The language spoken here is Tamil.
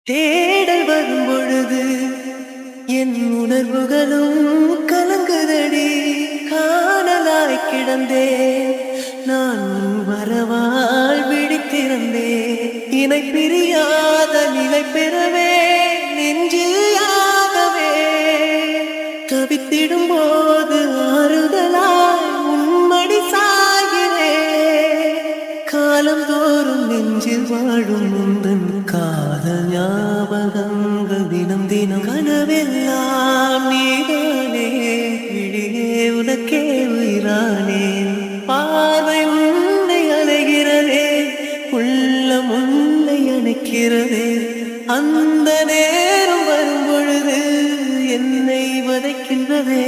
தேடல் வரும் பொழுது என் உணர்வுகளும் கலங்குதடி. காணலாய் கிடந்தேன் நான் வரவால் விழித்திருந்தேன். இணை பிரியாத நிலை பெறவே நெஞ்சியாகவே தவித்திடும் போது ஆறுதலாய் உன்மடி சாகிறேன். காலந்தோறும் நெஞ்சில் வாழும் உந்தன் காதல் ஞாபகங்கள் தினம் தினம் கனவெல்லாம் நீதானே. விழியே உனக்கே உயிரானேன். பார்வை உன்னை அலைகிறதே, உள்ளம் உன்னை அணைக்கிறதே. அந்த நேரம் வரும் பொழுது என்னை வதைக்கின்றதே.